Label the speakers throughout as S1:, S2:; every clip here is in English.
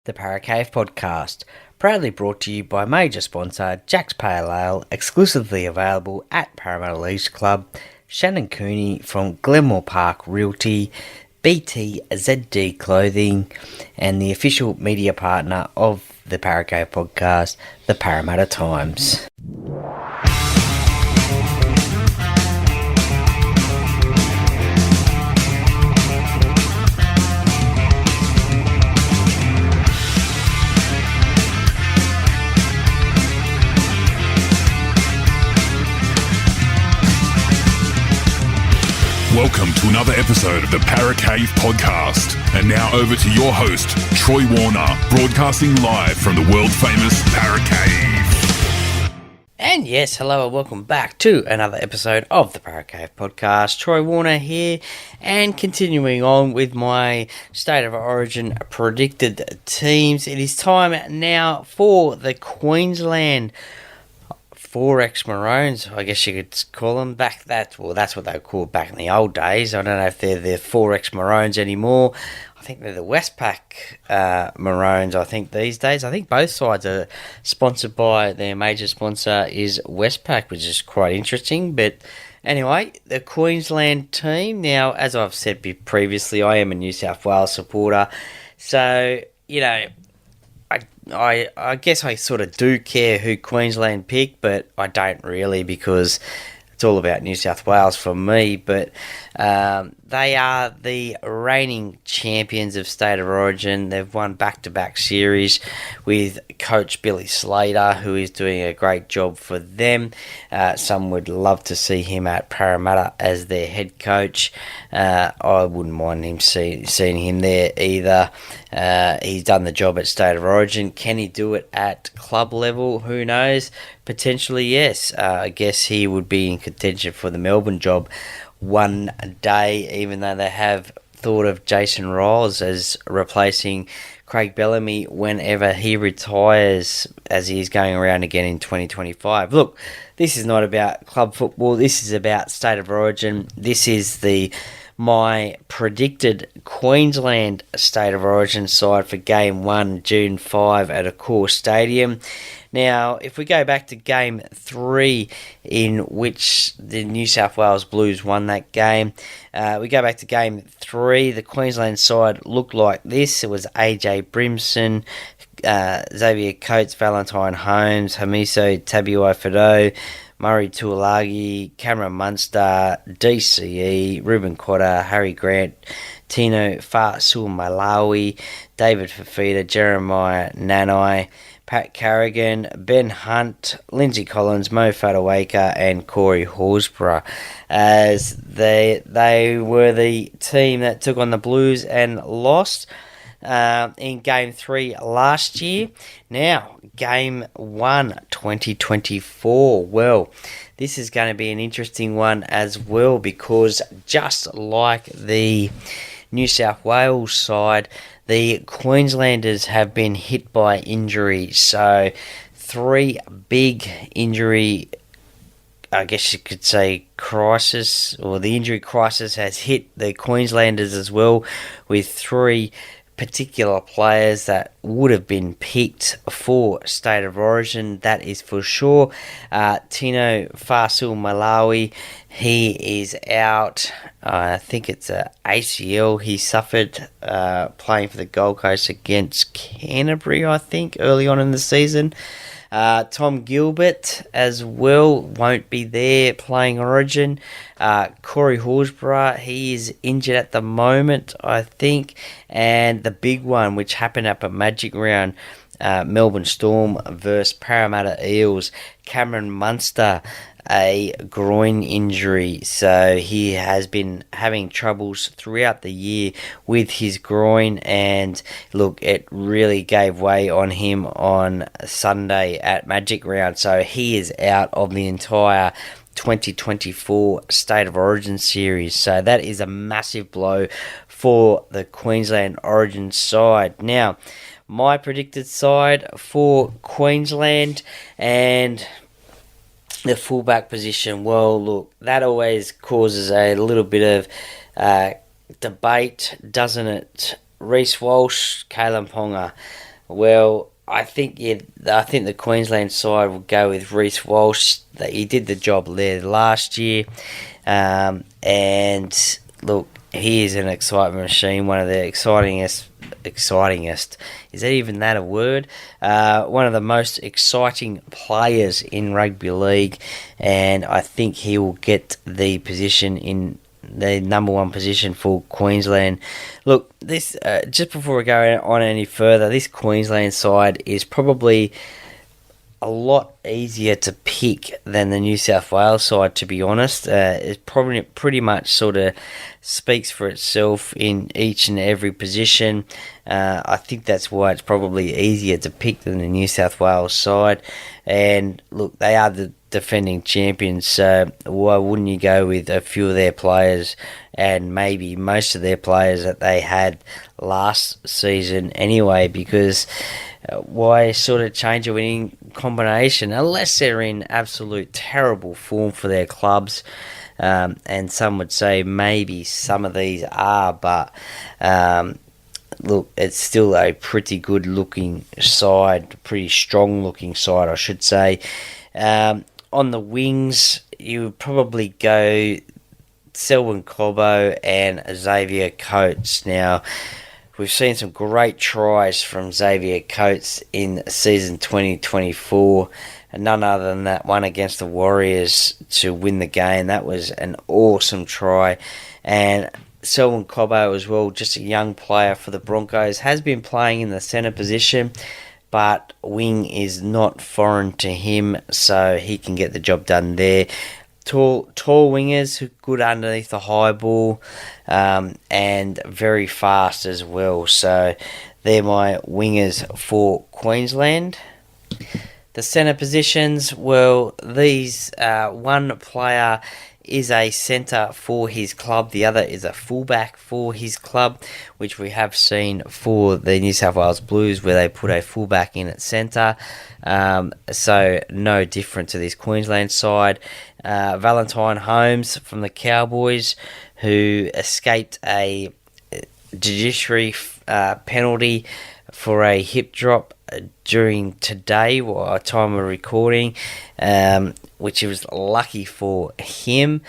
S1: The Paracave Podcast, proudly brought to you by major sponsor Jack's Pale Ale, exclusively available at Parramatta Leagues Club, Shannon Cooney from Glenmore Park Realty, BTZD Clothing, and the official media partner of the Paracave Podcast, the Parramatta Times.
S2: Welcome to another episode of the Paracave Podcast. And now over to your host, Troy Warner, broadcasting live from the world-famous Paracave.
S1: And yes, hello and welcome back to another episode of the Paracave Podcast. Troy Warner here, and continuing on with my State of Origin predicted teams. It is time now for the Queensland 4X Maroons, I guess you could call them. That's what they were called back in the old days. I don't know if they're the 4X Maroons anymore. I think they're the Westpac Maroons, I think, these days. I think both sides are sponsored by their major sponsor is Westpac, which is quite interesting. But anyway, the Queensland team. Now, as I've said previously, I am a New South Wales supporter. So, you know, I guess I sort of do care who Queensland pick, but I don't really, because it's all about New South Wales for me. But they are the reigning champions of State of Origin. They've won back-to-back series with Coach Billy Slater, who is doing a great job for them. Some would love to see him at Parramatta as their head coach. I wouldn't mind him seeing him there either. He's done the job at State of Origin. Can he do it at club level? Who knows? Potentially, yes. I guess he would be in contention for the Melbourne job one day, even though they have thought of Jason Riles as replacing Craig Bellamy whenever he retires, as he is going around again in 2025. Look, this is not about club football. This is about State of Origin. This is my predicted Queensland State of Origin side for Game 1, June 5 at Accor Stadium. Now, if we go back to Game 3, in which the New South Wales Blues won that game, we go back to Game 3, the Queensland side looked like this. It was AJ Brimson, Xavier Coates, Valentine Holmes, Hamiso Tabuai-Fidow, Murray Tuolagi, Cameron Munster, DCE, Ruben Cotter, Harry Grant, Tino Fa'asuamaleaui, David Fafita, Jeremiah Nanai, Pat Carrigan, Ben Hunt, Lindsay Collins, Mo Fadawaka, and Corey Horsburgh, as they were the team that took on the Blues and lost in Game 3 last year. Now, Game 1, 2024. Well, this is going to be an interesting one as well, because just like the New South Wales side, the Queenslanders have been hit by injury. So, 3 big injury, I guess you could say, crisis, or the injury crisis has hit the Queenslanders as well, with 3 particular players that would have been picked for State of Origin, that is for sure. Tino Fa'asuamaleaui, he is out. I think it's a ACL he suffered playing for the Gold Coast against Canterbury, I think, early on in the season. Tom Gilbert as well won't be there playing Origin. Corey Horsburgh, he is injured at the moment, I think. And the big one, which happened up at Magic Round, Melbourne Storm versus Parramatta Eels, Cameron Munster, a groin injury. So he has been having troubles throughout the year with his groin, and look, it really gave way on him on Sunday at Magic Round. So he is out of the entire 2024 State of Origin series. So that is a massive blow for the Queensland Origin side. Now, my predicted side for Queensland and the fullback position, well, look, that always causes a little bit of debate, doesn't it? Reece Walsh, Kalen Ponga. Well, I think the Queensland side will go with Reece Walsh. He did the job there last year, and look, he is an excitement machine. One of the excitingest. Is that even that a word? One of the most exciting players in rugby league, and I think he will get the position in the number one position for Queensland. Look, this just before we go on any further, this Queensland side is probably a lot easier to pick than the New South Wales side, to be honest. It probably pretty much sort of speaks for itself in each and every position. I think that's why it's probably easier to pick than the New South Wales side. And look, they are the defending champions, so why wouldn't you go with a few of their players and maybe most of their players that they had last season anyway? Because why sort of change a winning combination unless they're in absolute terrible form for their clubs? And some would say maybe some of these are, but look, it's still a pretty good looking side, pretty strong looking side, I should say. On the wings, you would probably go Selwyn Cobbo and Xavier Coates. Now, we've seen some great tries from Xavier Coates in season 2024, and none other than that one against the Warriors to win the game. That was an awesome try. And Selwyn Cobbo as well, just a young player for the Broncos, has been playing in the centre position, but wing is not foreign to him, so he can get the job done there. Tall wingers who good underneath the high ball, and very fast as well. So they're my wingers for Queensland. The centre positions, well, these one player is a centre for his club, the other is a fullback for his club, which we have seen for the New South Wales Blues where they put a fullback in at centre. So no different to this Queensland side. Valentine Holmes from the Cowboys, who escaped a judiciary penalty for a hip drop during today, or time of recording, which he was lucky for him.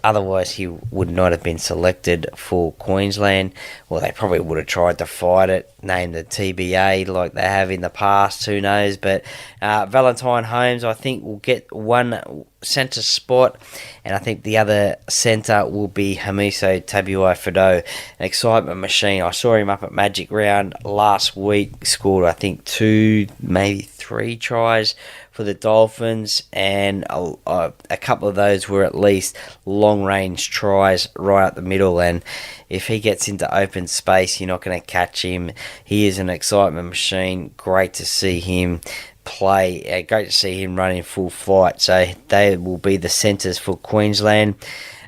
S1: Otherwise, he would not have been selected for Queensland. Well, they probably would have tried to fight it, named the TBA like they have in the past, who knows. But Valentine Holmes, I think, will get one centre spot, and I think the other centre will be Hamiso Tabuai-Fidow, an excitement machine. I saw him up at Magic Round last week, scored, I think, 2, maybe 3 tries for the Dolphins, and a couple of those were at least long-range tries right up the middle. And if he gets into open space, you're not going to catch him. He is an excitement machine. Great to see him play. Great to see him running full flight. So they will be the centres for Queensland.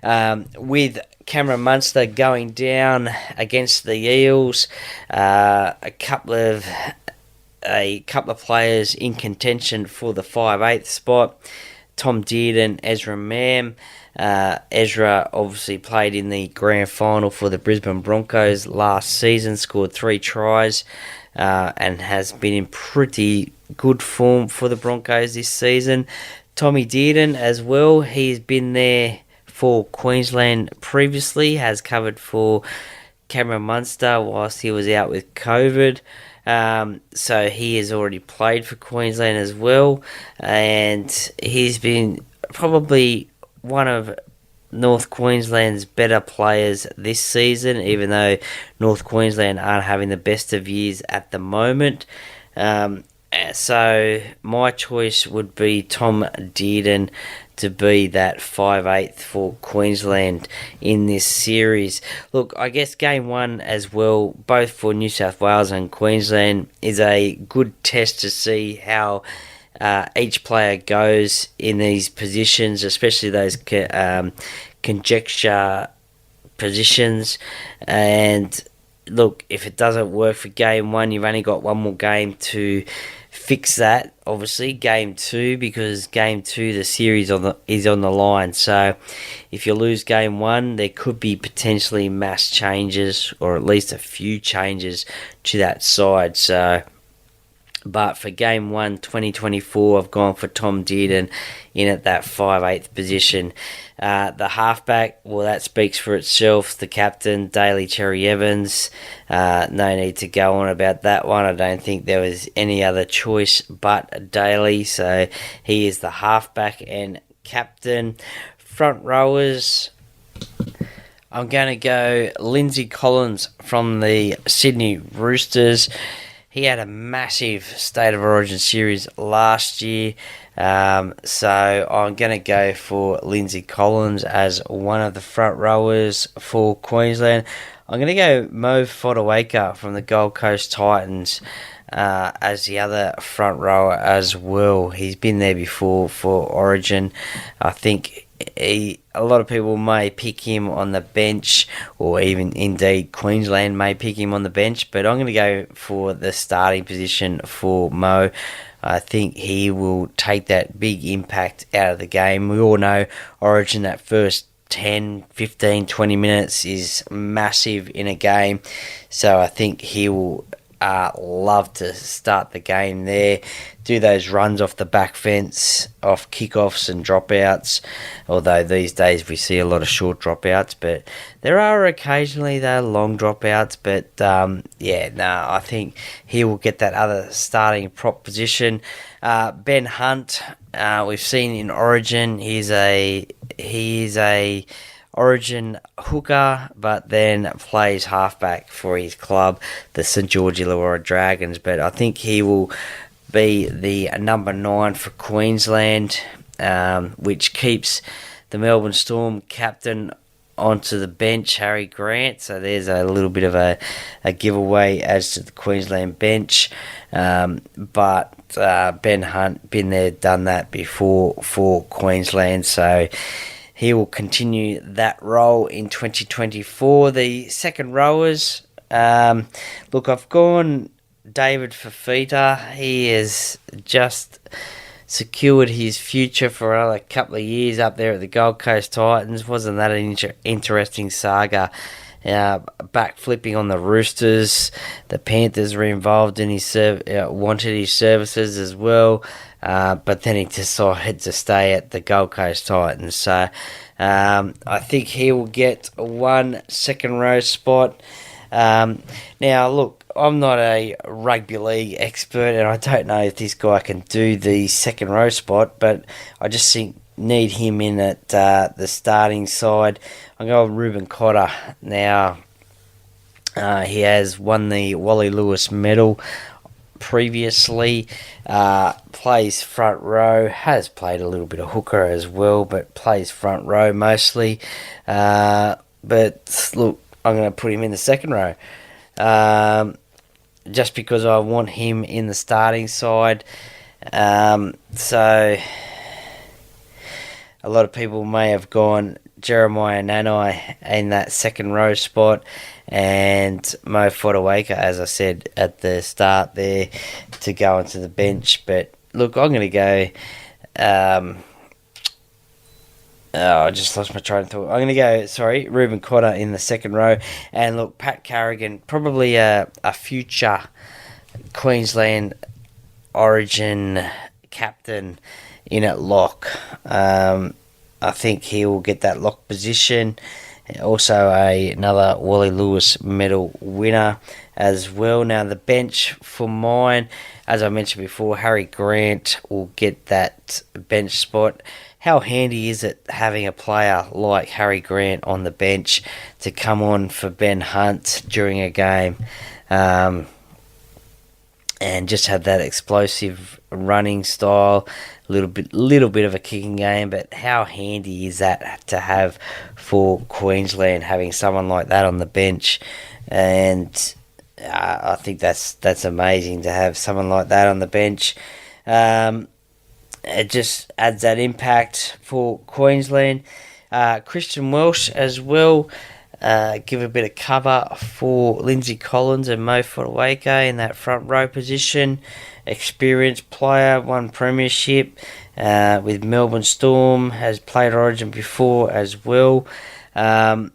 S1: With Cameron Munster going down against the Eels, a couple of players in contention for the 5/8 spot. Tom Dearden, Ezra Mam. Ezra obviously played in the grand final for the Brisbane Broncos last season, scored 3 tries, and has been in pretty good form for the Broncos this season. Tommy Dearden as well, he's been there for Queensland previously, has covered for Cameron Munster whilst he was out with COVID. So he has already played for Queensland as well, and he's been probably one of North Queensland's better players this season, even though North Queensland aren't having the best of years at the moment. So my choice would be Tom Dearden to be that 5/8 for Queensland in this series. Look, I guess game 1 as well, both for New South Wales and Queensland, is a good test to see how each player goes in these positions, especially those conjecture positions. And look, if it doesn't work for game one, you've only got one more game to fix that. Obviously, game two, because game two, the series is on the line. So, if you lose game one, there could be potentially mass changes, or at least a few changes to that side. So, but for game one, 2024, I've gone for Tom Dearden in at that 5/8 position. The halfback, well, that speaks for itself. The captain, Daly Cherry Evans. No need to go on about that one. I don't think there was any other choice but Daly. So he is the halfback and captain. Front rowers, I'm going to go Lindsay Collins from the Sydney Roosters. He had a massive State of Origin series last year, so I'm going to go for Lindsay Collins as one of the front rowers for Queensland. I'm going to go Mo Fotuaika from the Gold Coast Titans as the other front rower as well. He's been there before for Origin. I think a lot of people may pick him on the bench, or even indeed Queensland may pick him on the bench, but I'm going to go for the starting position for Mo. I think he will take that big impact out of the game. We all know Origin, that first 10, 15, 20 minutes is massive in a game, so I think he will love to start the game there, do those runs off the back fence, off kickoffs and dropouts, although these days we see a lot of short dropouts, but there are occasionally the long dropouts, but I think he will get that other starting prop position. Ben Hunt, we've seen in Origin, he is a Origin hooker, but then plays halfback for his club, the St George Illawarra Dragons. But I think he will be the number 9 for Queensland, which keeps the Melbourne Storm captain onto the bench, Harry Grant. So there's a little bit of a giveaway as to the Queensland bench. But Ben Hunt, been there, done that before for Queensland. So he will continue that role in 2024. The second rowers, look, I've gone David Fafita. He has just secured his future for another couple of years up there at the Gold Coast Titans. Wasn't that an interesting saga? Backflipping on the Roosters. The Panthers were involved in his wanted his services as well. But then he decided to stay at the Gold Coast Titans. So I think he will get one second row spot. Now, look, I'm not a rugby league expert, and I don't know if this guy can do the second row spot, but I just think need him in at the starting side. I'm going with Ruben Cotter. Now, he has won the Wally Lewis medal previously, plays front row, has played a little bit of hooker as well, but plays front row mostly. But look, I'm going to put him in the second row, just because I want him in the starting side. So a lot of people may have gone Jeremiah Nanai in that second row spot, and Mo Fotuaika, as I said at the start there, to go onto the bench. But look, I'm going to go. I just lost my train of thought. I'm going to go, Ruben Cotter in the second row. And look, Pat Carrigan, probably a future Queensland Origin captain in at lock. I think he will get that lock position. Also another Wally Lewis medal winner as well. Now the bench for mine, as I mentioned before, Harry Grant will get that bench spot. How handy is it having a player like Harry Grant on the bench to come on for Ben Hunt during a game, and just have that explosive running style, little bit of a kicking game? But how handy is that to have for Queensland, having someone like that on the bench? And I think that's amazing to have someone like that on the bench. It just adds that impact for Queensland. Christian Welsh as well. give a bit of cover for Lindsay Collins and Mo Fotuaika in that front row position. Experienced player, won premiership with Melbourne Storm, has played Origin before as well. And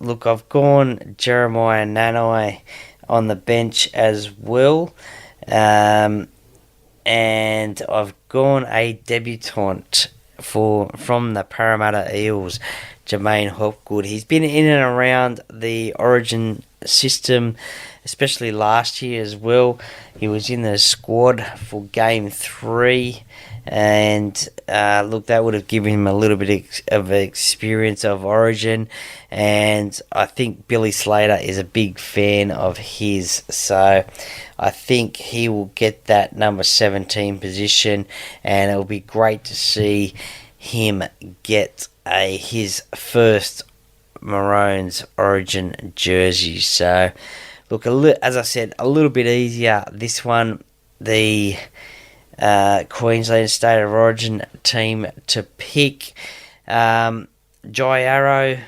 S1: look, I've gone Jeremiah Nanai on the bench as well. And I've gone a debutant from the Parramatta Eels, Jermaine Hopgood. He's been in and around the Origin system, especially last year as well. He was in the squad for Game 3, and look, that would have given him a little bit of experience of Origin, and I think Billy Slater is a big fan of his, so I think he will get that number 17 position, and it'll be great to see him get his first Maroons Origin jersey. So look, as I said, a little bit easier this one. The Queensland State of Origin team to pick. Jai Arrow,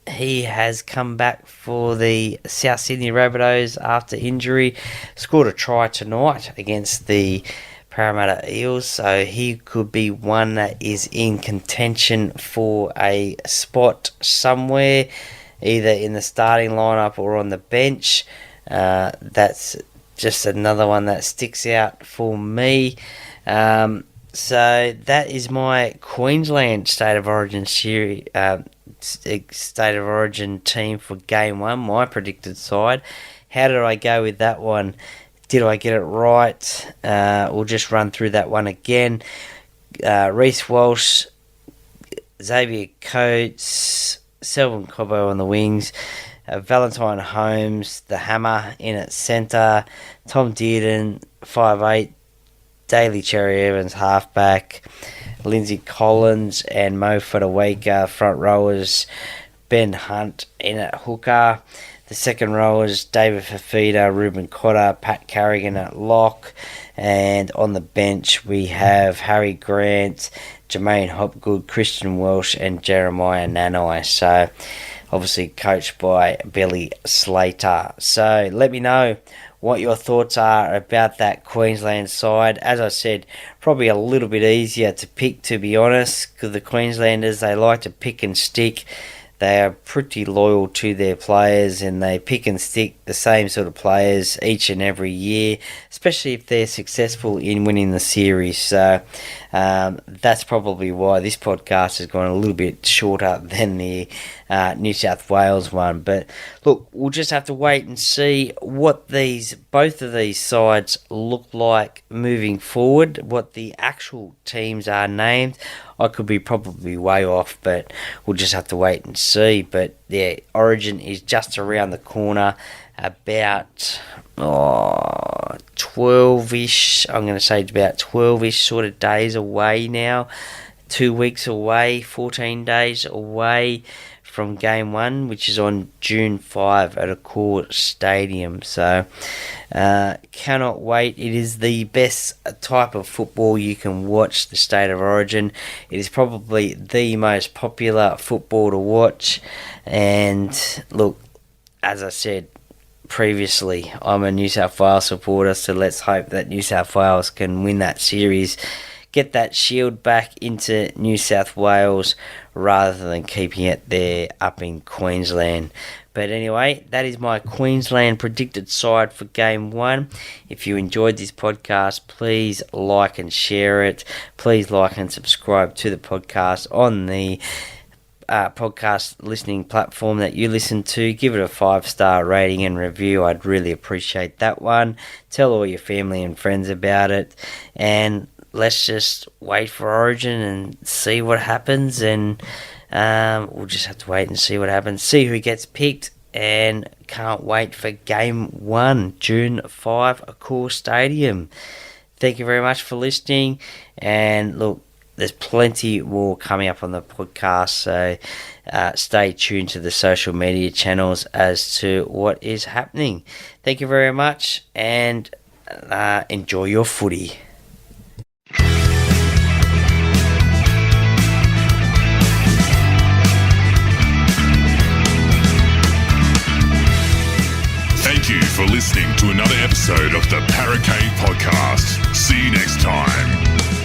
S1: he has come back for the South Sydney Rabbitohs after injury. Scored a try tonight against the Parramatta Eels, so he could be one that is in contention for a spot somewhere, either in the starting lineup or on the bench. That's just another one that sticks out for me. So that is my Queensland State of Origin series, State of Origin team for Game 1, my predicted side. How did I go with that one? Did I get it right? We'll just run through that one again. Reece Walsh, Xavier Coates, Selvin Cobbo on the wings, Valentine Holmes, the hammer in at centre, Tom Dearden, 5'8", Daly Cherry Evans, halfback, Lindsay Collins and Mo Fotuaika, front rowers, Ben Hunt in at hooker. The second rowers, David Fafita, Ruben Cotter, Pat Carrigan at lock. And on the bench, we have Harry Grant, Jermaine Hopgood, Christian Welsh, and Jeremiah Nanai. So, obviously coached by Billy Slater. So, let me know what your thoughts are about that Queensland side. As I said, probably a little bit easier to pick, to be honest, because the Queenslanders, they like to pick and stick. They are pretty loyal to their players, and they pick and stick the same sort of players each and every year, especially if they're successful in winning the series. So that's probably why this podcast has gone a little bit shorter than the New South Wales one. But look, we'll just have to wait and see what both of these sides look like moving forward, what the actual teams are named. I could be probably way off, but we'll just have to wait and see. But yeah, Origin is just around the corner, about 12-ish. I'm going to say it's about 12-ish sort of days away now. 2 weeks away, 14 days away from Game 1, which is on June 5 at Accor Stadium. So, cannot wait. It is the best type of football you can watch, the State of Origin. It is probably the most popular football to watch. And look, as I said previously, I'm a New South Wales supporter, so let's hope that New South Wales can win that series, get that shield back into New South Wales rather than keeping it there up in Queensland. But anyway, that is my Queensland predicted side for Game 1. If you enjoyed this podcast, please like and share it. Please like and subscribe to the podcast on the podcast listening platform that you listen to. Give it a 5-star rating and review. I'd really appreciate that one. Tell all your family and friends about it. And let's just wait for Origin and see what happens, and we'll just have to wait and see what happens, see who gets picked, and can't wait for Game 1, June 5, Accor Stadium. Thank you very much for listening, and look, there's plenty more coming up on the podcast, so stay tuned to the social media channels as to what is happening. Thank you very much, and enjoy your footy.
S2: for listening to another episode of the Para Cave Podcast. See you next time.